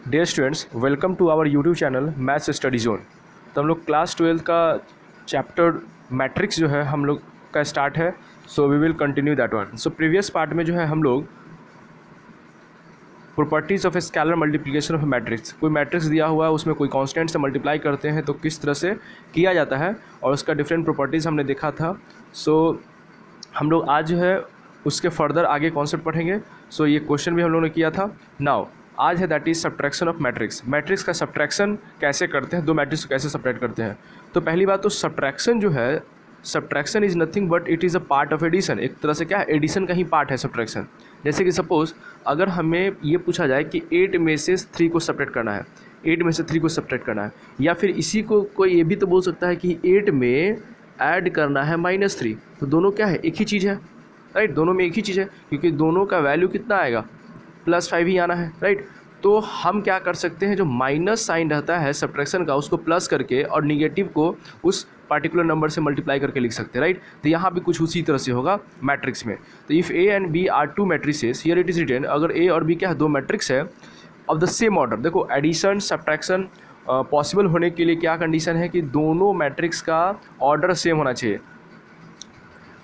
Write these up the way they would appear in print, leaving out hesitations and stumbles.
Dear students, welcome to our YouTube channel maths study zone. तो हम लोग class 12 का चैप्टर मैट्रिक्स जो है हम लोग का स्टार्ट है। So we will continue that one. So previous part में जो है हम लोग properties of scalar multiplication of matrix, कोई मैट्रिक्स दिया हुआ है उसमें कोई कांस्टेंट से मल्टीप्लाई करते हैं तो किस तरह से किया जाता है और उसका डिफरेंट प्रॉपर्टीज़ हमने देखा था। सो हम लोग आज जो है उसके फर्दर आगे कॉन्सेप्ट पढ़ेंगे। सो ये क्वेश्चन भी हम लोगों ने किया था। नाउ आज है that is subtraction of matrix. Matrix का सब्ट्रैक्शन कैसे करते हैं, दो मैट्रिक्स को कैसे सब्ट्रैक्ट करते हैं। तो पहली बात तो सब्ट्रैक्शन जो है, subtraction is nothing but it is a part of addition. एक तरह से क्या है, एडिशन का ही पार्ट है सब्ट्रैक्शन। जैसे कि सपोज अगर हमें ये पूछा जाए कि 8 में से 3 को सब्ट्रैक्ट करना है, 8 में से 3 को सब्ट्रैक्ट करना है, या फिर इसी को कोई ये भी तो बोल सकता है कि 8 में ऐड करना है -3। तो दोनों क्या है, एक ही चीज़ है, राइट। दोनों में एक ही चीज़ है क्योंकि दोनों का वैल्यू कितना आएगा, +5 ही आना है, राइट। तो हम क्या कर सकते हैं, जो माइनस साइन रहता है सब्ट्रैक्शन का उसको प्लस करके और निगेटिव को उस पार्टिकुलर नंबर से मल्टीप्लाई करके लिख सकते हैं, राइट। तो यहाँ भी कुछ उसी तरह से होगा मैट्रिक्स में। तो if A and B are two matrices, here it is written, अगर ए और बी क्या है, दो मैट्रिक्स है ऑफ द सेम ऑर्डर। देखो एडिशन सब्ट्रैक्शन पॉसिबल होने के लिए क्या कंडीशन है कि दोनों मैट्रिक्स का ऑर्डर सेम होना चाहिए।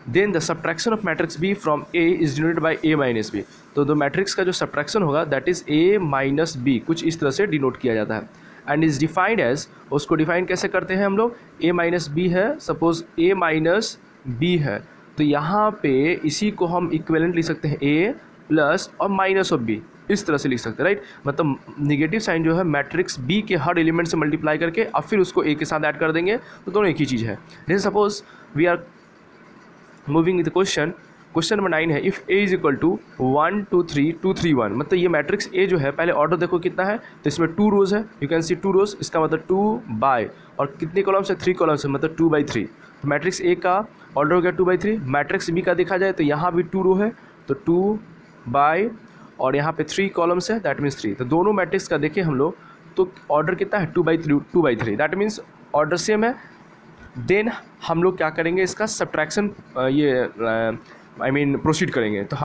Then the subtraction of matrix B from A is denoted by A minus B. तो दो मैट्रिक्स का जो सब्ट्रैक्शन होगा that is A minus B, कुछ इस तरह से डिनोट किया जाता है। एंड इज़ डिफाइंड एज, उसको डिफाइन कैसे करते हैं हम लोग, ए माइनस बी है, सपोज ए माइनस बी है, तो यहाँ पे इसी को हम इक्विवेलेंट लिख सकते हैं ए प्लस और माइनस ऑफ बी, इस तरह से लिख सकते हैं, राइट। मतलब निगेटिव साइन जो है मैट्रिक्स बी के हर एलिमेंट से मल्टीप्लाई करके और फिर उसको ए के साथ ऐड कर देंगे, तो दोनों एक ही चीज़ है। जैसे suppose we are moving with question number 9 है, if A is equal to 1 2 3 2 3 1। मतलब ये मैट्रिक्स ए जो है, पहले ऑर्डर देखो कितना है, तो इसमें 2 रोज है, यू कैन सी 2 रोज, इसका मतलब 2 बाय, और कितने कॉलम्स है, 3 कॉलम्स है, मतलब 2/3। तो मैट्रिक्स ए का ऑर्डर हो गया 2/3। मैट्रिक्स बी का देखा जाए तो यहाँ भी 2 रो है, तो 2 बाय, और यहाँ पे 3 कॉलम्स है, दैट मीन्स 3। तो दोनों मैट्रिक्स का देखें हम लोग तो ऑर्डर कितना है, 2/3, दैट मीन्स ऑर्डर सेम है। देन हम लोग क्या करेंगे, इसका सब्ट्रैक्शन प्रोसीड करेंगे। तो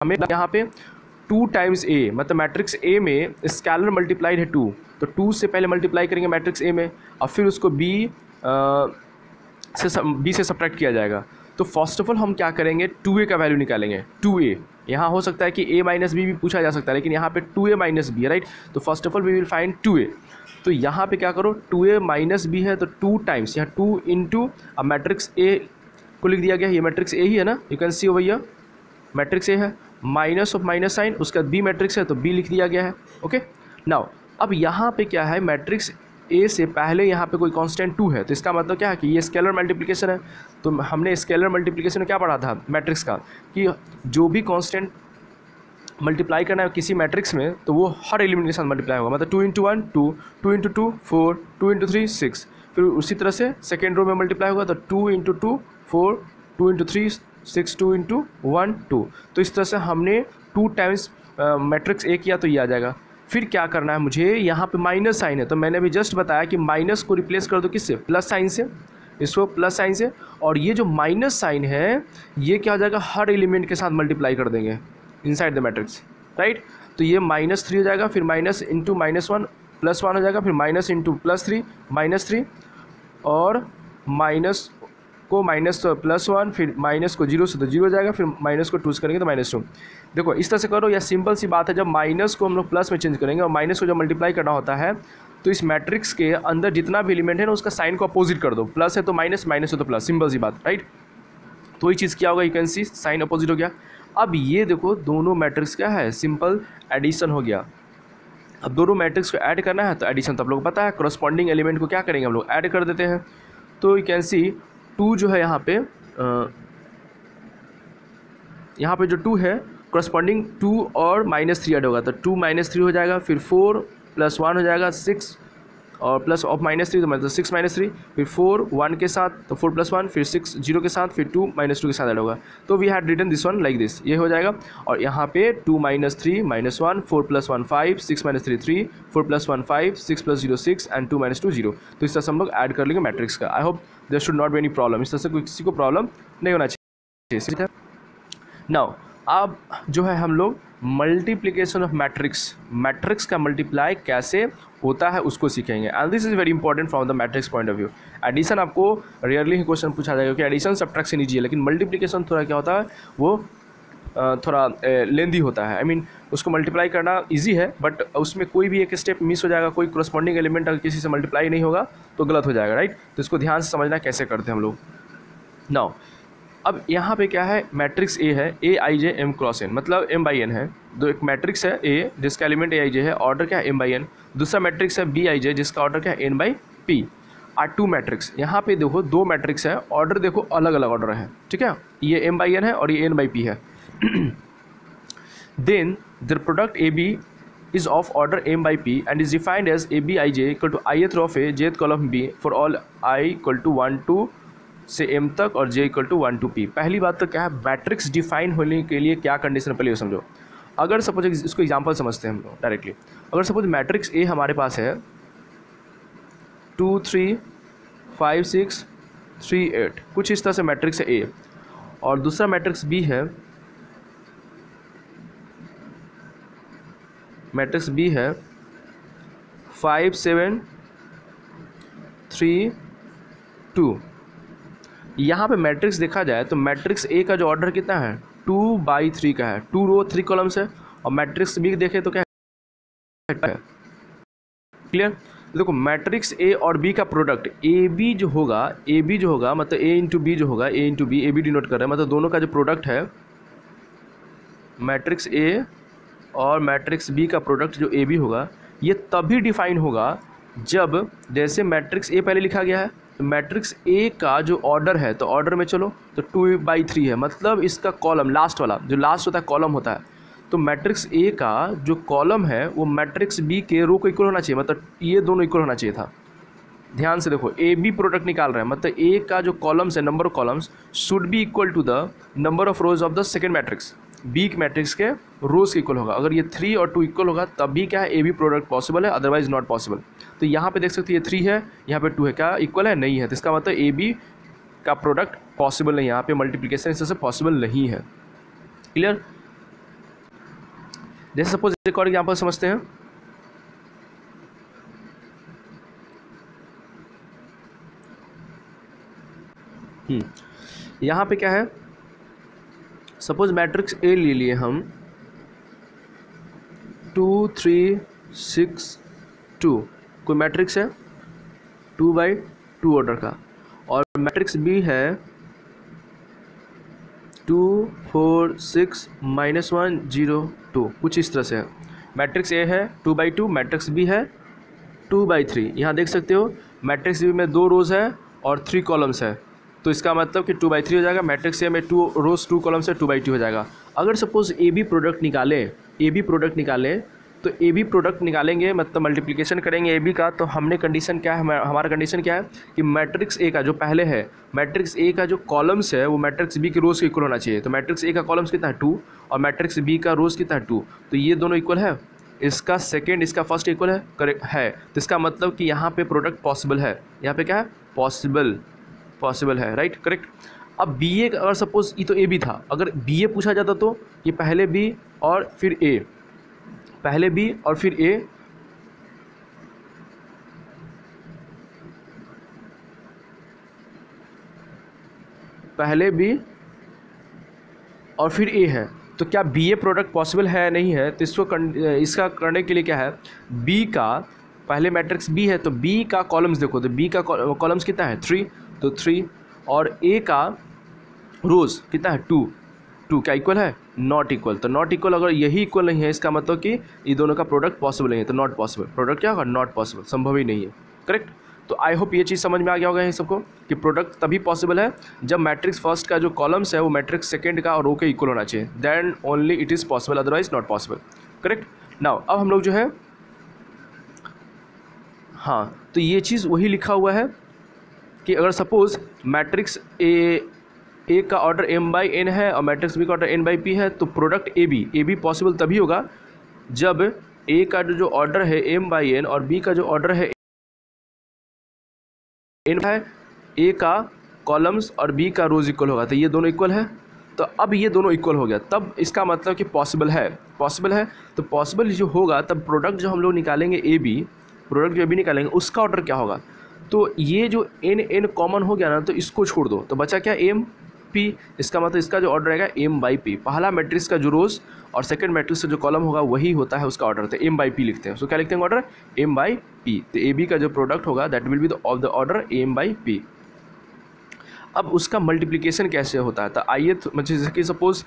हमें यहाँ पे 2 टाइम्स ए, मतलब मैट्रिक्स ए में स्केलर मल्टीप्लाइड है 2, तो 2 से पहले मल्टीप्लाई करेंगे मैट्रिक्स ए में और फिर उसको बी से सब्ट्रैक्ट किया जाएगा। तो फर्स्ट ऑफ ऑल हम क्या करेंगे, 2a का वैल्यू निकालेंगे। 2a यहाँ हो सकता है कि a माइनस बी भी पूछा जा सकता है, लेकिन यहाँ पे 2a माइनस बी है, राइट। तो first of all we will find 2a। तो यहाँ पे क्या करो, 2a माइनस बी है तो 2 टाइम्स, यहाँ 2 इंटू, अब मैट्रिक्स ए को लिख दिया गया है, ये मैट्रिक्स ए ही है ना, you can C over here matrix A है, माइनस ऑफ माइनस साइन, उसका बी मैट्रिक्स है तो बी लिख दिया गया है, ओके। नाउ अब यहाँ पे क्या है, मैट्रिक्स ए से पहले यहाँ पे कोई कांस्टेंट 2 है, तो इसका मतलब क्या है कि ये स्केलर मल्टीप्लिकेशन है। तो हमने स्केलर मल्टीप्लिकेशन में क्या पढ़ा था मैट्रिक्स का, कि जो भी कांस्टेंट मल्टीप्लाई करना है किसी मैट्रिक्स में तो वो हर एलिमेंट के साथ मल्टीप्लाई होगा। मतलब 2 इंटू 1 2, 2 इंटू 2 4, 2 इंटू 3 6, फिर उसी तरह से सेकेंड रो में मल्टीप्लाई होगा तो 2 इंटू 2 4, 2 इंटू 3 6, 2 इंटू 1 2। तो इस तरह से हमने 2 टाइम्स मैट्रिक्स ए किया तो ये आ जाएगा। फिर क्या करना है मुझे, यहाँ पे माइनस साइन है, तो मैंने अभी जस्ट बताया कि माइनस को रिप्लेस कर दो किससे, प्लस साइन से, इसको प्लस साइन से, और ये जो माइनस साइन है ये क्या हो जाएगा, हर एलिमेंट के साथ मल्टीप्लाई कर देंगे इनसाइड द मैट्रिक्स, राइट। तो ये -3 हो जाएगा, फिर माइनस इंटू -1 +1 हो जाएगा, फिर माइनस इंटू +3 -3, और माइनस को माइनस +1, फिर माइनस को 0 से तो 0 हो जाएगा, फिर माइनस को 2 से करेंगे तो -2। देखो इस तरह से करो, या सिंपल सी बात है, जब माइनस को हम लोग प्लस में चेंज करेंगे और माइनस को जब मल्टीप्लाई करना होता है तो इस मैट्रिक्स के अंदर जितना भी एलिमेंट है ना उसका साइन को अपोजिट कर दो, प्लस है तो माइनस, माइनस है तो प्लस, सिंपल सी बात, राइट। तो वही चीज़ क्या होगा, you can see sign opposite हो गया। अब ये देखो दोनों मैट्रिक्स क्या है, सिंपल एडिशन हो गया। अब दोनों मैट्रिक्स को ऐड करना है तो एडिशन तो आप लोग पता है, करस्पॉन्डिंग एलिमेंट को क्या करेंगे हम लोग, ऐड कर देते हैं। तो यू कैन सी 2 जो है यहाँ पे जो 2 है करस्पॉन्डिंग 2 और -3 ऐड होगा, तो 2 -3 हो जाएगा, फिर 4 + 1 हो जाएगा 6, और प्लस ऑफ -3 तो मतलब 6 -3, फिर 4 1 के साथ तो 4 + 1, फिर 6 0 के साथ, फिर 2 -2 के साथ ऐड होगा। तो we had written this one like this, ये हो जाएगा। और यहाँ पे 2 -3 -1, 4 + 1 5, 6 -3 3, 4 + 1 5, 6 + 0 6 एंड 2 -2 0। तो इस तरह से हम लोग ऐड कर लेंगे मैट्रिक्स का। I hope there should not be any problem, इस तरह से किसी को प्रॉब्लम नहीं होना चाहिए। नाउ अब जो है हम लोग मल्टीप्लिकेशन ऑफ मैट्रिक्स का मल्टीप्लाई कैसे होता है उसको सीखेंगे, and this is very important from the matrix point of view. Addition आपको रेयरली ही क्वेश्चन पूछा जाएगा कि एडिशन सब्ट्रैक्शन ईजी है, लेकिन मल्टीप्लिकेशन थोड़ा क्या होता है, वो थोड़ा लेंदी होता है। आई मीन उसको मल्टीप्लाई करना इजी है, बट उसमें कोई भी एक स्टेप मिस हो जाएगा, कोई करस्पॉन्डिंग एलिमेंट अगर किसी से मल्टीप्लाई नहीं होगा तो गलत हो जाएगा, राइट। तो इसको ध्यान से समझना कैसे करते हैं हम लोग। नाउ अब यहाँ पे क्या है, मैट्रिक्स ए है, ए आई जे एम क्रॉस एन, मतलब एम बाई एन है। दो एक मैट्रिक्स है ए जिसका एलिमेंट ए आई जे है, ऑर्डर क्या है एम बाई एन। दूसरा मैट्रिक्स है बी आई जे जिसका ऑर्डर क्या है N by P. Are two matrix, यहाँ पे देखो दो मैट्रिक्स है, ऑर्डर देखो अलग अलग ऑर्डर है, ठीक है। ये एम बाई एन है और ये एन बाई पी है। Then the product A B is of order m by p and is defined as a b I j equal to ith row of a jth column b for all I equal to 1 to से m तक और j equal to 1 to p। पहली बात तो क्या है, matrix define होने के लिए क्या कंडीशन पहले समझो। अगर सपोज इसको एग्जांपल समझते हैं हम लोग डायरेक्टली। अगर सपोज मैट्रिक्स ए हमारे पास है 2 3 5 6 3 8, कुछ इस तरह से मैट्रिक्स है ए, और दूसरा मैट्रिक्स बी है, मैट्रिक्स बी है 5 7 3 2। यहाँ पे मैट्रिक्स देखा जाए तो मैट्रिक्स ए का जो ऑर्डर कितना है 2/3 का है, 2 रो 3 कॉलम्स है, और मैट्रिक्स बी देखें तो क्या है, क्लियर। देखो मैट्रिक्स ए और बी का प्रोडक्ट ए बी जो होगा मतलब ए इंटू बी जो होगा, A into B, A B denote कर रहा है, मतलब दोनों का जो प्रोडक्ट है मैट्रिक्स ए और मैट्रिक्स बी का प्रोडक्ट जो ए बी होगा, ये तभी डिफाइन होगा जब जैसे मैट्रिक्स ए पहले लिखा गया है, तो मैट्रिक्स ए का जो ऑर्डर है, तो ऑर्डर में चलो तो 2/3 है, मतलब इसका कॉलम लास्ट वाला जो लास्ट होता है कॉलम होता है, तो मैट्रिक्स ए का जो कॉलम है वो मैट्रिक्स बी के रो को इक्वल होना चाहिए, मतलब ये दोनों इक्वल होना चाहिए था। ध्यान से देखो ए बी प्रोडक्ट निकाल रहे हैं, मतलब ए का जो कॉलम्स है, number of columns should be equal to the number of rows of the second matrix, B matrix के रोज के इक्वल होगा। अगर ये 3 और 2 इक्वल होगा तब भी क्या है ए बी प्रोडक्ट पॉसिबल है, अदरवाइज नॉट पॉसिबल। तो यहाँ पे देख सकते हैं ये 3 है, यहाँ पे 2 है, क्या इक्वल है, नहीं है, तो इसका मतलब ए बी का प्रोडक्ट पॉसिबल नहीं है, यहाँ पे मल्टीप्लिकेशन इससे पॉसिबल नहीं है, क्लियर। जैसे सपोज एक और एग्जाम्पल समझते हैं। यहाँ पे क्या है, सपोज मैट्रिक्स ए ले लिए हम 2 3 6 2, कोई मैट्रिक्स है 2/2 ऑर्डर का, और मैट्रिक्स बी है 2 4 6 -1 0 2, कुछ इस तरह से है। मैट्रिक्स ए है 2/2, मैट्रिक्स बी है 2/3। यहाँ देख सकते हो मैट्रिक्स बी में 2 रोज है और 3 कॉलम्स है, तो इसका मतलब कि 2/3 हो जाएगा। मैट्रिक्स ए में 2 रोज 2 कॉलम से 2/2 हो जाएगा। अगर सपोज ए बी प्रोडक्ट निकालें तो ए बी प्रोडक्ट निकालेंगे, मतलब मल्टीप्लिकेशन करेंगे ए बी का, तो हमने कंडीशन क्या है, हमारा कंडीशन क्या है कि मैट्रिक्स ए का जो पहले है, मैट्रिक्स ए का जो कॉलम्स है वो मैट्रिक्स बी के रोज के इक्वल होना चाहिए। तो मैट्रिक्स ए का कॉलम्स कितना है 2 और मैट्रिक्स बी का रोज कितना है 2, तो ये दोनों इक्वल है, इसका सेकेंड इसका फर्स्ट इक्वल है, करेक्ट है। तो इसका मतलब कि यहाँ पे प्रोडक्ट पॉसिबल है, यहाँ पे क्या है पॉसिबल है, राइट, करेक्ट। अब बी ए अगर सपोज ये तो ए बी था, अगर बी ए पूछा जाता तो ये पहले बी और फिर ए, पहले बी और फिर ए, पहले बी और फिर ए है, तो क्या बी ए प्रोडक्ट पॉसिबल है नहीं है, तो इसका करने के लिए क्या है, बी का पहले मैट्रिक्स बी है तो बी का कॉलम्स देखो, तो बी का कॉलम्स कितना है 3, तो 3, और ए का रोज कितना है 2 क्या इक्वल है, नॉट इक्वल। तो नॉट इक्वल अगर यही इक्वल नहीं है, इसका मतलब कि ये दोनों का प्रोडक्ट पॉसिबल नहीं है, तो नॉट पॉसिबल, प्रोडक्ट क्या होगा, नॉट पॉसिबल, संभव ही नहीं है, करेक्ट। तो आई होप ये चीज़ समझ में आ गया होगा इन सबको कि प्रोडक्ट तभी पॉसिबल है जब मैट्रिक्स फर्स्ट का जो कॉलम्स है वो मैट्रिक्स सेकेंड का और रो के इक्वल होना चाहिए, then only it is possible, otherwise not possible, correct. Now अब हम लोग जो है, हाँ, तो ये चीज़ वही लिखा हुआ है कि अगर सपोज मैट्रिक्स ए का ऑर्डर m/n है और मैट्रिक्स बी का ऑर्डर n/p है, तो प्रोडक्ट ए बी पॉसिबल तभी होगा जब ए का जो ऑर्डर है m/n और बी का जो ऑर्डर है n है, ए का कॉलम्स और बी का रोज इक्वल होगा, तो ये दोनों इक्वल है, तो अब ये दोनों इक्वल हो गया, तब इसका मतलब कि पॉसिबल है तो पॉसिबल जो होगा तब प्रोडक्ट जो हम लोग निकालेंगे ए बी, प्रोडक्ट जो ए बी निकालेंगे उसका ऑर्डर क्या होगा। तो ये जो एन कॉमन हो गया ना, तो इसको छोड़ दो तो बचा क्या एम पी। इसका मतलब इसका जो ऑर्डर रहेगा एम बाई पी। पहला मैट्रिक्स का जो रोज और सेकंड मैट्रिक्स का जो कॉलम होगा वही होता है उसका ऑर्डर, तो एम बाई पी लिखते हैं। उसको क्या लिखते हैं ऑर्डर, एम बाई पी। तो ए बी का जो प्रोडक्ट होगा that will be of the order M by P. अब उसका मल्टीप्लिकेशन कैसे होता है, तो आइए जैसे कि सपोज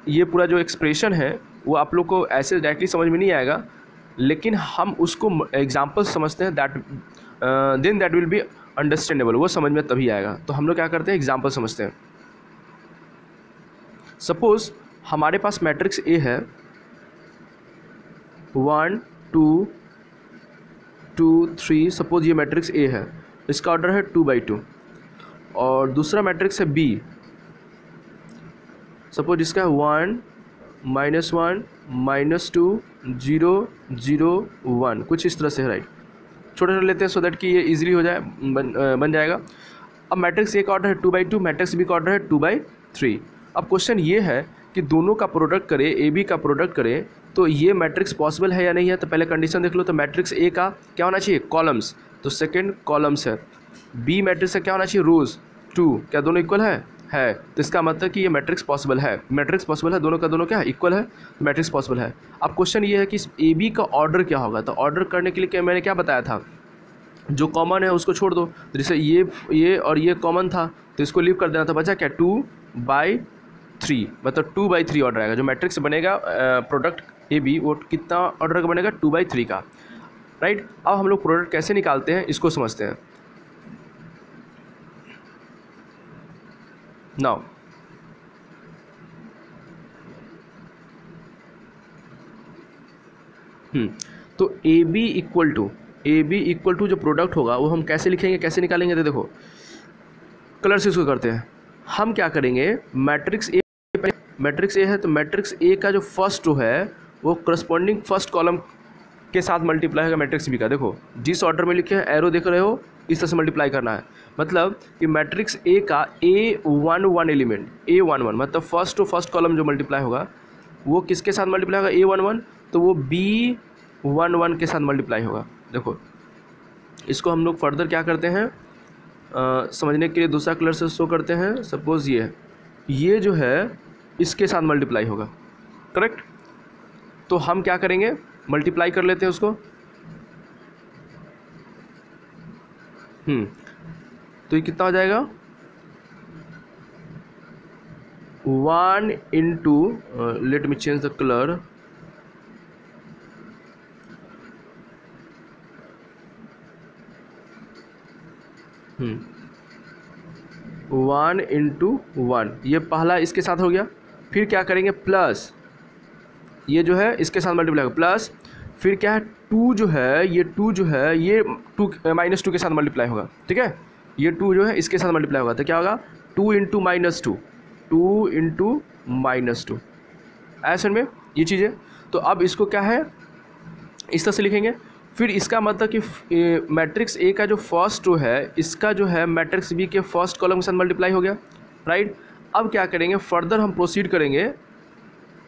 ये पूरा जो एक्सप्रेशन है वो आप लोग को ऐसे डायरेक्टली समझ में नहीं आएगा, लेकिन हम उसको एग्जाम्पल समझते हैं, then that will be understandable, वो समझ में तभी आएगा। तो हम लोग क्या करते हैं, एग्जाम्पल समझते हैं। सपोज हमारे पास मैट्रिक्स ए है 1 2 2 3, सपोज ये मैट्रिक्स ए है, इसका ऑर्डर है 2/2। और दूसरा मैट्रिक्स है बी, सपोज इसका है 1 -1 -2 0 0 1, कुछ इस तरह से है, राइट। छोटे छोटे लेते हैं सो दैट कि ये इजीली हो जाए, बन जाएगा। अब मैट्रिक्स ए का ऑर्डर है 2/2, मैट्रिक्स बी का ऑर्डर है 2/3। अब क्वेश्चन ये है कि दोनों का प्रोडक्ट करें, ए बी का प्रोडक्ट करें, तो ये मैट्रिक्स पॉसिबल है या नहीं है। तो पहले कंडीशन देख लो, तो मैट्रिक्स ए का क्या होना चाहिए, कॉलम्स, तो सेकंड कॉलम्स है। बी मैट्रिक्स का क्या होना चाहिए, रोज 2, क्या दोनों इक्वल है। तो इसका मतलब कि ये मैट्रिक्स पॉसिबल है, मैट्रिक्स पॉसिबल है, दोनों का दोनों क्या है, इक्वल है, तो मैट्रिक्स पॉसिबल है। अब क्वेश्चन ये है कि ए बी का ऑर्डर क्या होगा। तो ऑर्डर करने के लिए क्या मैंने क्या बताया था, जो कॉमन है उसको छोड़ दो। जैसे ये और ये कॉमन था तो इसको लीव कर देना था, बचा क्या 2/3, मतलब 2/3 ऑर्डर आएगा। जो मैट्रिक्स बनेगा प्रोडक्ट ए बी वो कितना ऑर्डर का बनेगा, 2/3 का, राइट। अब हम लोग प्रोडक्ट कैसे निकालते हैं इसको समझते हैं। नाउ तो ए बी इक्वल टू जो प्रोडक्ट होगा वो हम कैसे लिखेंगे, कैसे निकालेंगे। तो देखो कलर से इसको करते हैं। हम क्या करेंगे, मैट्रिक्स ए है तो मैट्रिक्स ए का जो फर्स्ट रो है वो करस्पॉन्डिंग फर्स्ट कॉलम के साथ मल्टीप्लाई होगा मैट्रिक्स बी का। देखो जिस ऑर्डर में लिखे हैं एरो देख रहे हो, इस तरह से मल्टीप्लाई करना है। मतलब कि मैट्रिक्स ए का A11 एलिमेंट, A11 मतलब फर्स्ट टू फर्स्ट कॉलम जो मल्टीप्लाई होगा वो किसके साथ मल्टीप्लाई होगा, A11, तो वो B11 के साथ मल्टीप्लाई होगा। देखो इसको हम लोग फर्दर क्या करते हैं, समझने के लिए दूसरा कलर से शो करते हैं। सपोज ये जो है इसके साथ मल्टीप्लाई होगा, करेक्ट। तो हम क्या करेंगे, मल्टीप्लाई कर लेते हैं उसको। तो ये कितना हो जाएगा, 1 into, let me change the colour, one into 1, ये पहला इसके साथ हो गया। फिर क्या करेंगे, प्लस ये जो है इसके साथ मल्टीप्लाई होगा, प्लस फिर क्या है 2 जो है ये 2 जो है ये 2 -2 के साथ मल्टीप्लाई होगा, ठीक है। ये 2 जो है इसके साथ मल्टीप्लाई होगा तो क्या होगा 2 इंटू -2, 2 इंटू -2, ऐसे में ये चीज़ें। तो अब इसको क्या है इस तरह से लिखेंगे। फिर इसका मतलब कि मैट्रिक्स ए का जो फर्स्ट रो है इसका जो है मैट्रिक्स बी के फर्स्ट कॉलम के साथ मल्टीप्लाई हो गया, राइट। अब क्या करेंगे, फर्दर हम प्रोसीड करेंगे,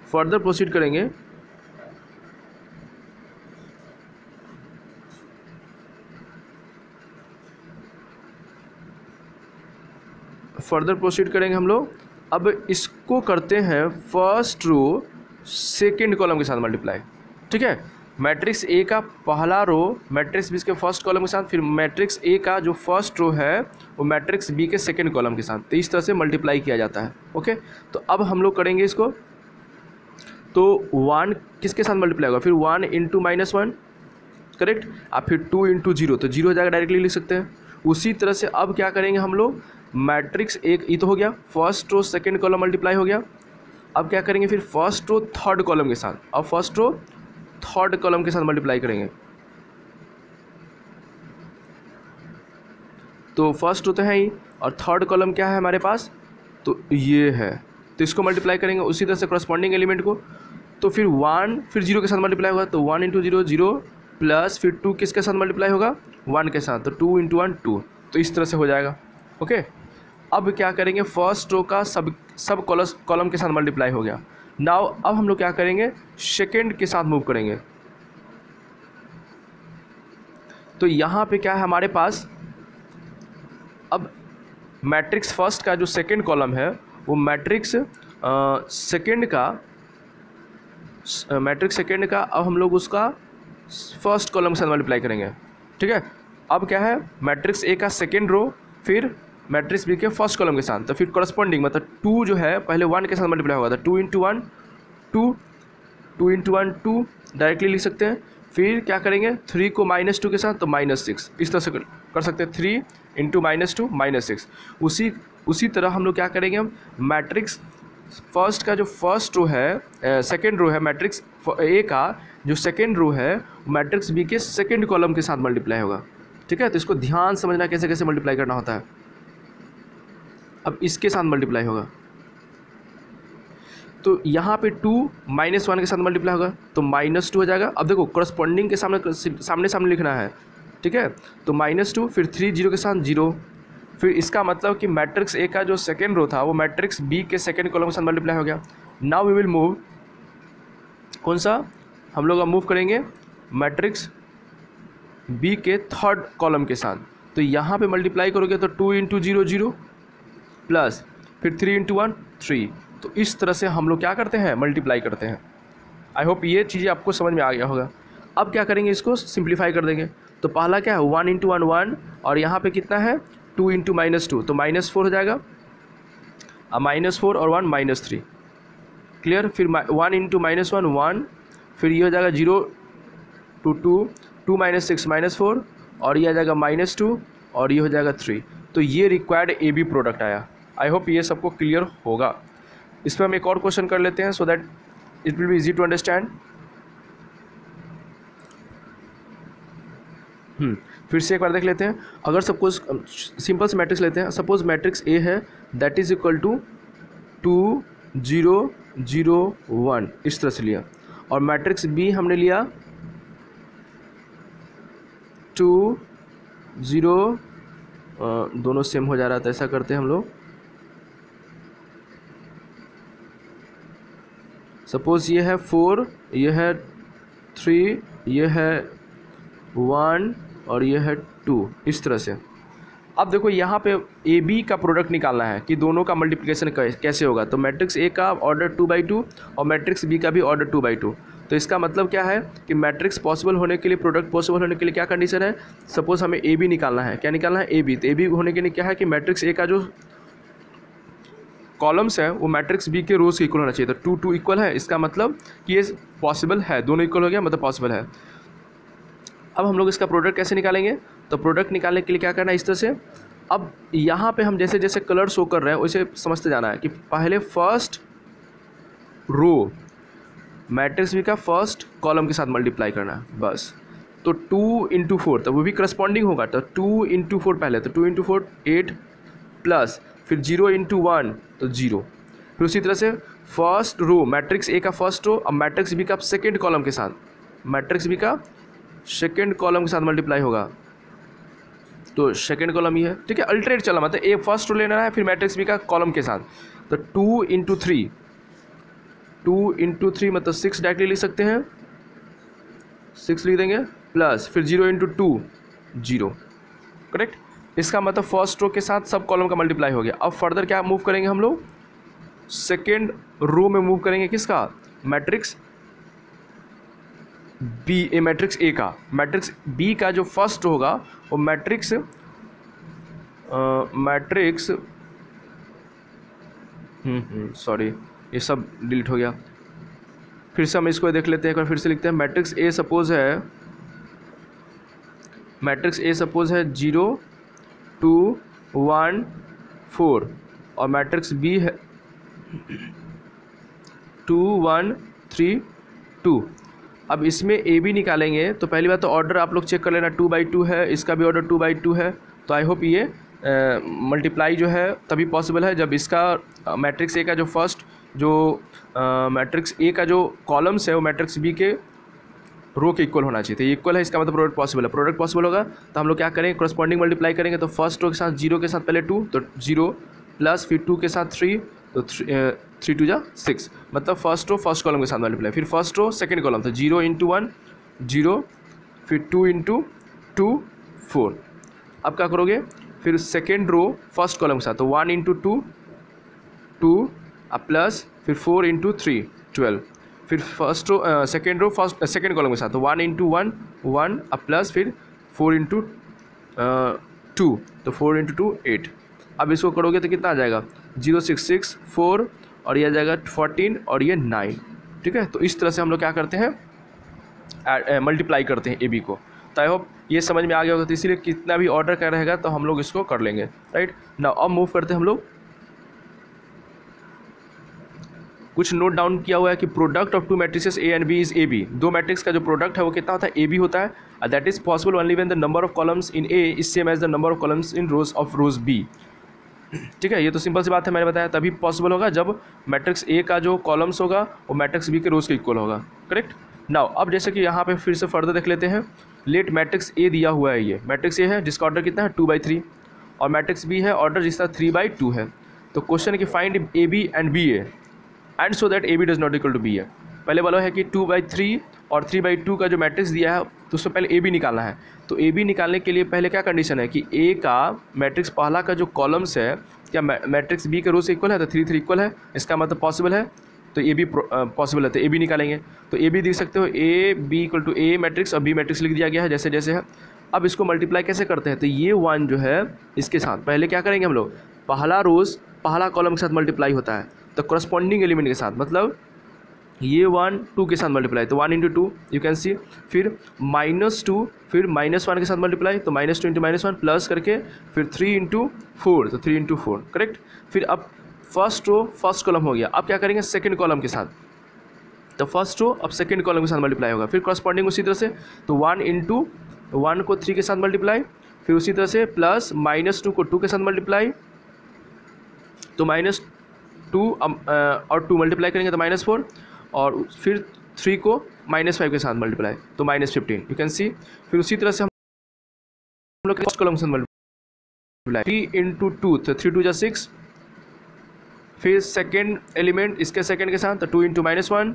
फर्दर प्रोसीड करेंगे हम लोग। अब इसको करते हैं फर्स्ट रो सेकंड कॉलम के साथ मल्टीप्लाई, ठीक है। मैट्रिक्स ए का पहला रो मैट्रिक्स बी के फर्स्ट कॉलम के साथ, फिर मैट्रिक्स ए का जो फर्स्ट रो है वो मैट्रिक्स बी के सेकंड कॉलम के साथ, तो इस तरह से मल्टीप्लाई किया जाता है, ओके। तो अब हम लोग करेंगे इसको, तो 1 किसके साथ मल्टीप्लाई होगा, फिर 1 इंटू -1, करेक्ट। अब फिर 2 इंटू 0, तो 0 हो जाएगा, डायरेक्टली लिख सकते हैं। उसी तरह से अब क्या करेंगे हम लोग, मैट्रिक्स एक ये तो हो गया, first row second column multiply हो गया। अब क्या करेंगे, फिर फर्स्ट रो थर्ड कॉलम के साथ, अब फर्स्ट रो थर्ड कॉलम के साथ मल्टीप्लाई करेंगे। तो फर्स्ट रो तो है ही और थर्ड कॉलम क्या है हमारे पास, तो ये है, तो इसको मल्टीप्लाई करेंगे उसी तरह से करस्पॉन्डिंग एलिमेंट को। तो फिर 1 फिर 0 के साथ मल्टीप्लाई होगा, तो 1 इंटू 0 0, प्लस फिर 2 किसके साथ मल्टीप्लाई होगा, 1 के साथ, तो 2 इंटू 1 2, तो इस तरह से हो जाएगा, ओके। अब क्या करेंगे, फर्स्ट रो का सब कॉलम के साथ मल्टीप्लाई हो गया। नाउ अब हम लोग क्या करेंगे, सेकेंड के साथ मूव करेंगे। तो यहाँ पे क्या है हमारे पास, अब मैट्रिक्स फर्स्ट का जो सेकेंड कॉलम है वो मैट्रिक्स सेकेंड का अब हम लोग उसका फर्स्ट कॉलम के साथ मल्टीप्लाई करेंगे। ठीक है, अब क्या है, मैट्रिक्स ए का सेकेंड रो फिर मैट्रिक्स बी के फर्स्ट कॉलम के साथ, तो फिर करस्पॉन्डिंग मतलब 2 जो है पहले 1 के साथ मल्टीप्लाई होगा, तो 2 इंटू 1 2, 2 इंटू 1 2 डायरेक्टली लिख सकते हैं। फिर क्या करेंगे, 3 को -2 के साथ तो -6, इस तरह से कर सकते हैं, 3 इंटू -2 -6। उसी तरह हम लोग क्या करेंगे, मैट्रिक्स फर्स्ट का जो फर्स्ट रो है, सेकेंड रो है मैट्रिक्स ए का जो सेकेंड रो है मैट्रिक्स बी के सेकेंड कॉलम के साथ मल्टीप्लाई होगा। ठीक है, तो इसको ध्यान समझना कैसे कैसे मल्टीप्लाई करना होता है। अब इसके साथ मल्टीप्लाई होगा, तो यहाँ पे 2 -1 के साथ मल्टीप्लाई होगा तो -2 हो जाएगा। अब देखो करस्पॉन्डिंग के सामने लिखना है। ठीक है, तो -2 फिर 3 0 के साथ 0, फिर इसका मतलब कि मैट्रिक्स ए का जो सेकेंड रो था वो मैट्रिक्स बी के सेकेंड कॉलम के साथ मल्टीप्लाई हो गया। नाउ वी विल मूव, कौन सा हम लोग अब मूव करेंगे, मैट्रिक्स बी के थर्ड कॉलम के साथ। तो यहाँ पे मल्टीप्लाई करोगे तो 2 इंटू 0 0 प्लस फिर 3 इंटू 1 3। तो इस तरह से हम लोग क्या करते हैं, मल्टीप्लाई करते हैं। आई होप ये चीज़ें आपको समझ में आ गया होगा। अब क्या करेंगे, इसको सिंप्लीफाई कर देंगे। तो पहला क्या है, 1 इंटू 1 1, और यहाँ पे कितना है 2 इंटू -2 तो -4 हो जाएगा। अब -4 और 1 -3, क्लियर। फिर 1 इंटू -1 1, फिर ये हो जाएगा 0 टू 2 2 -6 -4, और ये आ जाएगा -2, और ये हो जाएगा 3। तो ये रिक्वायर्ड ए बी प्रोडक्ट आया। आई होप ये सबको क्लियर होगा। इस पर हम एक और क्वेश्चन कर लेते हैं so that it will be easy to understand. फिर से एक बार देख लेते हैं। अगर सपोज सिंपल से मैट्रिक्स लेते हैं, सपोज मैट्रिक्स ए है दैट इज इक्वल टू 2 0 0 1, इस तरह से लिया, और मैट्रिक्स बी हमने लिया 2 0, दोनों सेम हो जा रहा था, ऐसा करते हैं हम लोग। सपोज ये है 4, ये है 3, ये है 1 और ये है 2, इस तरह से। अब देखो यहाँ पे ए बी का प्रोडक्ट निकालना है कि दोनों का मल्टीप्लिकेशन कैसे होगा। तो मैट्रिक्स ए का ऑर्डर 2/2 और मैट्रिक्स बी का भी ऑर्डर 2/2। तो इसका मतलब क्या है कि मैट्रिक्स पॉसिबल होने के लिए, प्रोडक्ट पॉसिबल होने के लिए क्या कंडीशन है, सपोज हमें ए बी निकालना है। क्या निकालना है, ए बी। तो ए बी होने के लिए क्या है कि मैट्रिक्स ए का जो कॉलम्स है वो मैट्रिक्स बी के रोज के इक्वल होना चाहिए। तो 2 2 इक्वल है, इसका मतलब कि ये पॉसिबल है, दोनों इक्वल हो गया मतलब पॉसिबल है। अब हम लोग इसका प्रोडक्ट कैसे निकालेंगे, तो प्रोडक्ट निकालने के लिए क्या करना है, इस तरह से। अब यहाँ पे हम जैसे जैसे कलर शो कर रहे हैं वैसे समझते जाना है कि पहले फर्स्ट रो मैट्रिक्स बी का फर्स्ट कॉलम के साथ मल्टीप्लाई करना है बस। तो 2 इंटू 4, तो वो भी करस्पॉन्डिंग होगा, तो 2 इंटू 4 पहले, तो 2 इंटू 4 8 प्लस फिर 0 इंटू 1 तो 0। फिर उसी तरह से फर्स्ट रो मैट्रिक्स ए का फर्स्ट रो अब मैट्रिक्स बी का सेकेंड कॉलम के साथ, मैट्रिक्स बी का सेकेंड कॉलम के साथ मल्टीप्लाई होगा। तो सेकेंड कॉलम ये है, ठीक है, अल्टरनेट चला मतलब ए फर्स्ट रो लेना है फिर मैट्रिक्स बी का कॉलम के साथ। तो 2 इंटू 3 मतलब 6 डायरेक्टली लिख सकते हैं, 6 लिख देंगे, प्लस फिर 0 इंटू 2 0, करेक्ट। इसका मतलब फर्स्ट रो के साथ सब कॉलम का मल्टीप्लाई हो गया। अब फर्दर क्या मूव करेंगे हम लोग, सेकेंड रो में मूव करेंगे किसका, matrix B A, matrix A का। मैट्रिक्स बी का जो फर्स्ट होगा वो मैट्रिक्स सॉरी ये सब डिलीट हो गया। फिर से हम इसको देख लेते हैं एक बार, फिर से लिखते हैं। मैट्रिक्स ए सपोज है 0 2 1 4 और मैट्रिक्स बी है 2 1 3 2। अब इसमें ए बी निकालेंगे तो पहली बात तो ऑर्डर आप लोग चेक कर लेना, 2/2 है, इसका भी ऑर्डर 2/2 है। तो आई होप ये मल्टीप्लाई जो है तभी पॉसिबल है जब इसका मैट्रिक्स ए का जो फर्स्ट जो मैट्रिक्स ए का जो कॉलम्स है वो मैट्रिक्स बी के रो के इक्वल होना चाहिए। तो ये इक्वल है, इसका मतलब प्रोडक्ट पॉसिबल है। प्रोडक्ट पॉसिबल होगा तो हम लोग क्या करेंगे, करस्पॉन्डिंग मल्टीप्लाई करेंगे। तो फर्स्ट रो के साथ 0 के साथ पहले 2 तो 0 प्लस फिर 2 के साथ 3, तो 3 2 जा 6, मतलब फर्स्ट रो फर्स्ट कॉलम के साथ मल्टीप्लाई, फिर फर्स्ट रो सेकेंड कॉलम, तो 0 × 1 0, फिर 2 × 2 4। अब क्या करोगे, फिर सेकेंड रो फर्स्ट कॉलम के साथ, तो 1 × 2 2, अब प्लस फिर 4 × 3 12, फिर first row second row first second column के साथ, तो 1 × 1 1, अब प्लस फिर 4 × 2, तो 4 × 2 8। अब इसको करोगे तो कितना आ जाएगा, 0 6 6 4, और ये आ जाएगा 14 और ये 9। ठीक है, तो इस तरह से हम लोग क्या करते हैं, मल्टीप्लाई करते हैं ए बी को। तो आई होप ये समझ में आ गया होगा। तो इसीलिए कितना भी ऑर्डर का रहेगा तो हम लोग इसको कर लेंगे, राइट ना। अब मूव करते हैं हम लोग, कुछ नोट डाउन किया हुआ है कि product of two matrices A and B is A B. दो मैट्रिक्स का जो प्रोडक्ट है वो कितना होता है, ए बी होता है। That is possible only when the number of columns in A is same as the number of columns in rows of rows B. ठीक है, ये तो सिंपल सी बात है, मैंने बताया तभी पॉसिबल होगा जब मैट्रिक्स ए का जो कॉलम्स होगा वो मैट्रिक्स बी के रोज के इक्वल होगा, करेक्ट। नाउ अब जैसे कि यहाँ पे फिर से फर्दर देख लेते हैं। लेट मैट्रिक्स ए दिया हुआ है, ये मैट्रिक्स ए है जिसका ऑर्डर कितना है 2/3, और मैट्रिक्स बी है ऑर्डर जिसका 3/2 है। तो क्वेश्चन है कि find A B and B A and so that A B does not equal to B A. पहले वाला है कि 2/3 और 3/2 का जो मैट्रिक्स दिया है तो उससे पहले ए बी निकालना है। तो ए बी निकालने के लिए पहले क्या कंडीशन है कि ए का मैट्रिक्स पहला का जो कॉलम्स है क्या मैट्रिक्स बी के रो से इक्वल है, तो 3 3 इक्वल है, इसका मतलब पॉसिबल है, तो ए बी पॉसिबल है, तो ए बी निकालेंगे। तो ए बी देख सकते हो, A B equal to A matrix और बी मैट्रिक्स लिख दिया गया है जैसे जैसे है। अब इसको मल्टीप्लाई कैसे करते हैं, तो ये 1 जो है इसके साथ पहले क्या करेंगे हम लोग, पहला रोज़ पहला कॉलम के साथ मल्टीप्लाई होता है तो करस्पॉन्डिंग एलिमेंट के साथ, मतलब ये 1 2 के साथ मल्टीप्लाई, तो 1 × 2 यू कैन सी, फिर -2, फिर -1 के साथ मल्टीप्लाई, तो -2 × -1 प्लस करके फिर 3 × 4, तो 3 × 4, करेक्ट। फिर अब फर्स्ट रो फर्स्ट कॉलम हो गया, अब क्या करेंगे सेकंड कॉलम के साथ, तो फर्स्ट रो अब सेकंड कॉलम के साथ मल्टीप्लाई होगा, फिर करस्पॉन्डिंग उसी तरह से, तो 1 × 1 को 3 के साथ मल्टीप्लाई, फिर उसी तरह से प्लस -2 को 2 के साथ मल्टीप्लाई, तो -2 और 2 मल्टीप्लाई करेंगे तो -4, और फिर 3 को -5 के साथ मल्टीप्लाई, तो -15 यू कैन सी। फिर उसी तरह से हम लोग फर्स्ट कॉलम के साथ मल्टीप्लाई, 3 × 2, तो 3 2 जा 6, फिर सेकेंड एलिमेंट इसके सेकेंड के साथ, तो 2 × -1,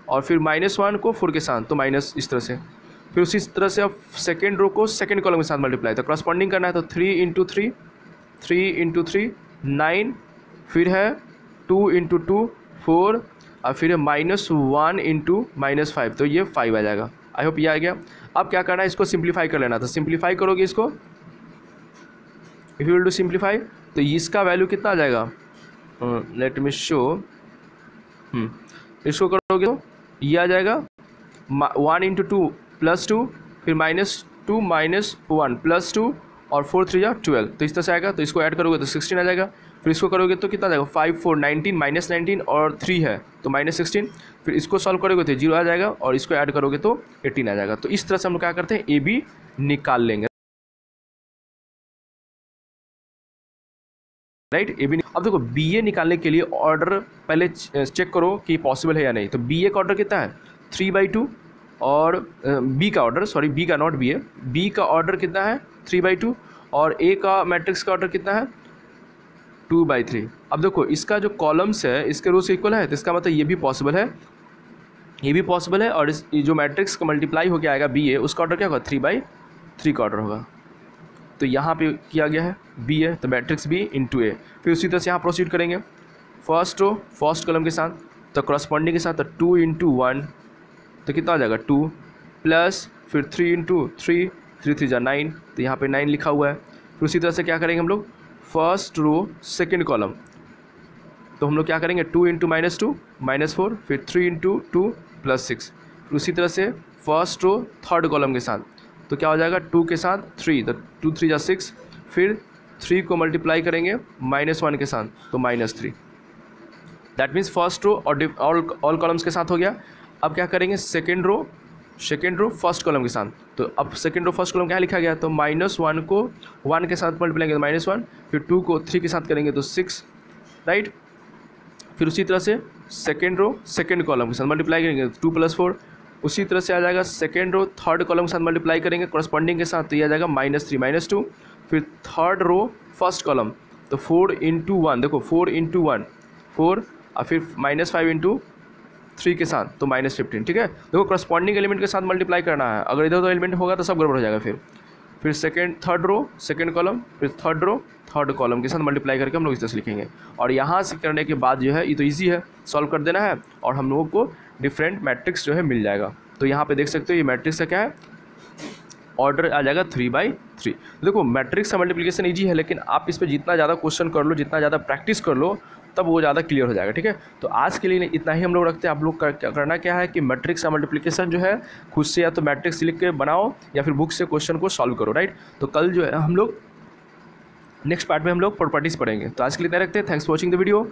और फिर -1 को 4 के साथ, तो माइनस इस तरह से। फिर उसी तरह से अब सेकेंड रो को सेकेंड कॉलम के साथ मल्टीप्लाई, तो करस्पॉन्डिंग करना है, तो 3 × 3 3 × 3 9, फिर है 2 × 2 4, और फिर है -1 × -5, तो ये 5 आ जाएगा। आई होप ये आ गया। अब क्या करना है, इसको सिंप्लीफाई कर लेना, तो सिंप्लीफाई करोगे इसको, if you will do simplify, तो इसका वैल्यू कितना आ जाएगा, लेट मी शो, इसको करोगे तो ये आ जाएगा 1 × 2 +2, फिर -2 -1 +2, और 4 3 जा 12, तो इस तरह से आएगा। तो इसको ऐड करोगे तो 16 आ जाएगा। फिर इसको करोगे तो कितना आ जाएगा, 5 4 19 -19 और 3 है तो -16। फिर इसको सॉल्व करोगे तो 0 आ जाएगा, और इसको ऐड करोगे तो 18 आ जाएगा। तो इस तरह से हम लोग क्या करते हैं, ए बी निकाल लेंगे, राइट। A B. अब देखो बी ए निकालने के लिए ऑर्डर पहले चेक करो कि पॉसिबल है या नहीं। तो बी ए का ऑर्डर कितना है 3/2, और बी का ऑर्डर, सॉरी बी का नॉट बी ए, बी का ऑर्डर कितना है 3/2, और ए का मैट्रिक्स का ऑर्डर कितना है 2/3। अब देखो इसका जो कॉलम्स है इसके रो से इक्वल है, तो इसका मतलब ये भी पॉसिबल है, ये भी पॉसिबल है। और इस जो मैट्रिक्स का मल्टीप्लाई होकर आएगा बी ए, उसका ऑर्डर क्या होगा 3/3 का ऑर्डर होगा। तो यहाँ पे किया गया है बी है, तो मैट्रिक्स बी × ए। फिर उसी तरह से यहाँ प्रोसीड करेंगे, फर्स्ट रो फर्स्ट कॉलम के साथ, तो करस्पॉन्डिंग के साथ, तो 2 × 1, तो कितना आ जाएगा 2, प्लस फिर 3 × 3 3 3 जा 9, तो यहाँ पे 9 लिखा हुआ है। फिर उसी तरह से क्या करेंगे हम लोग, फर्स्ट रो सेकंड कॉलम, तो हम लोग क्या करेंगे 2 × -2 -4, फिर 3 × 2 +6। फिर उसी तरह से फर्स्ट रो थर्ड कॉलम के साथ, तो क्या हो जाएगा 2 के साथ 3, तो 2 3 जा 6, फिर 3 को मल्टीप्लाई करेंगे -1 के साथ, तो -3। दैट मीन्स फर्स्ट रो और ऑल कॉलम्स के साथ हो गया। अब क्या करेंगे सेकेंड रो फर्स्ट कॉलम के साथ, तो अब सेकेंड रो फर्स्ट कॉलम क्या लिखा गया, तो -1 को 1 के साथ मल्टीप्लाई करेंगे तो -1, फिर 2 को 3 के साथ करेंगे तो 6, राइट। फिर उसी तरह से सेकेंड रो सेकेंड कॉलम के साथ मल्टीप्लाई करेंगे 2 + 4, उसी तरह से आ जाएगा सेकेंड रो थर्ड कॉलम के साथ मल्टीप्लाई करेंगे करस्पॉन्डिंग के साथ, तो ये आ जाएगा -3 -2। फिर थर्ड रो फर्स्ट कॉलम, तो 4 इंटू 1, देखो 4 इंटू 1 4 और फिर -5 इंटू 3 के साथ तो -15, ठीक है। देखो करस्पॉन्डिंग एलिमेंट के साथ मल्टीप्लाई करना है, अगर इधर उधर एलिमेंट होगा तो सब गड़बड़ हो जाएगा। फिर second third row second column, फिर थर्ड रो थर्ड कॉलम के साथ मल्टीप्लाई करके हम लोग इस तरह से लिखेंगे। और यहाँ से करने के बाद जो है ये तो ईजी है, सॉल्व कर देना है और हम लोगों को डिफरेंट मैट्रिक्स जो है मिल जाएगा। तो यहाँ पे देख सकते हो ये मैट्रिक्स का क्या है, ऑर्डर आ जाएगा 3/3। देखो मैट्रिक्स का मल्टीप्लिकेशन ईजी है, लेकिन आप इस पर जितना ज़्यादा क्वेश्चन कर लो, जितना ज़्यादा प्रैक्टिस कर लो, तब वो ज़्यादा क्लियर हो जाएगा, ठीक है। तो आज के लिए इतना ही हम लोग रखते हैं। आप लोग करना क्या है कि मैट्रिक्स का मल्टीप्लिकेशन जो है खुद से या तो मैट्रिक्स लिख के बनाओ या फिर बुक से क्वेश्चन को सॉल्व करो, राइट। तो कल जो है हम लोग नेक्स्ट पार्ट में हम लोग प्रॉपर्टीज़ पढ़ेंगे। तो आज के लिए इतना रखते हैं। Thanks for watching the video.